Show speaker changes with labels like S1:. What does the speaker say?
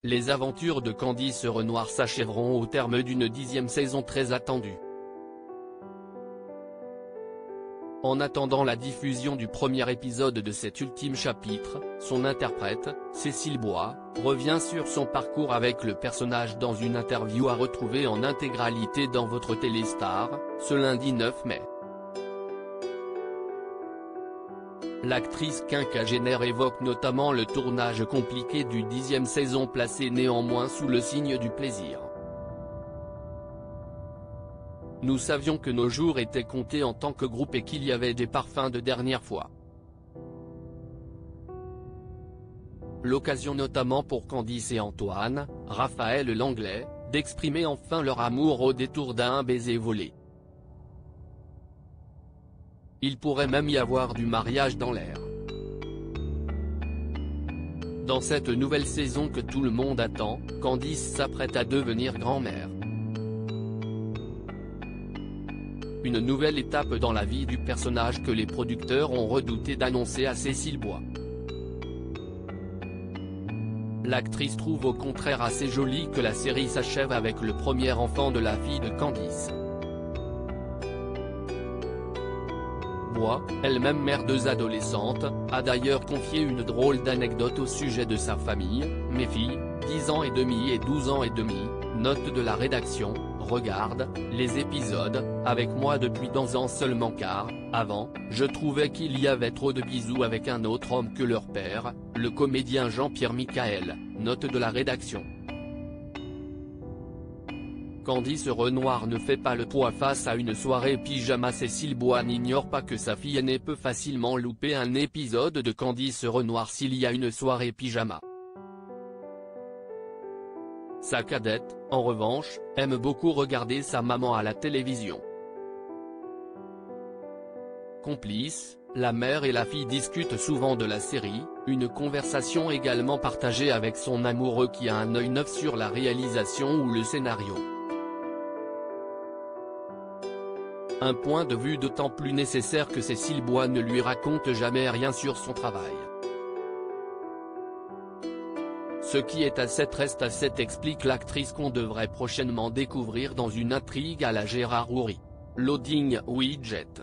S1: Les aventures de Candice Renoir s'achèveront au terme d'une 10e saison très attendue. En attendant la diffusion du premier épisode de cet ultime chapitre, son interprète, Cécile Bois, revient sur son parcours avec le personnage dans une interview à retrouver en intégralité dans votre Téléstar, ce lundi 9 mai. L'actrice quinquagénaire évoque notamment le tournage compliqué du 10e saison placé néanmoins sous le signe du plaisir. Nous savions que nos jours étaient comptés en tant que groupe et qu'il y avait des parfums de dernière fois. L'occasion notamment pour Candice et Antoine, Raphaël Langlais, d'exprimer enfin leur amour au détour d'un baiser volé. Il pourrait même y avoir du mariage dans l'air. Dans cette nouvelle saison que tout le monde attend, Candice s'apprête à devenir grand-mère. Une nouvelle étape dans la vie du personnage que les producteurs ont redouté d'annoncer à Cécile Bois. L'actrice trouve au contraire assez joli que la série s'achève avec le premier enfant de la fille de Candice. Bois, elle-même mère de 2 adolescentes, a d'ailleurs confié une drôle d'anecdote au sujet de sa famille. « Mes filles, 10 ans et demi et 12 ans et demi, note de la rédaction, regarde les épisodes, avec moi depuis 2 ans seulement car, avant, je trouvais qu'il y avait trop de bisous avec un autre homme que leur père, le comédien Jean-Pierre Michael, note de la rédaction. » Candice Renoir ne fait pas le poids face à une soirée pyjama. Cécile Bois n'ignore pas que sa fille aînée peut facilement louper un épisode de Candice Renoir s'il y a une soirée pyjama. Sa cadette, en revanche, aime beaucoup regarder sa maman à la télévision. Complices, la mère et la fille discutent souvent de la série, une conversation également partagée avec son amoureux qui a un œil neuf sur la réalisation ou le scénario. Un point de vue d'autant plus nécessaire que Cécile Bois ne lui raconte jamais rien sur son travail. Ce qui est à 7 reste à 7, explique l'actrice qu'on devrait prochainement découvrir dans une intrigue à la Gérard Houry. Loading Widget.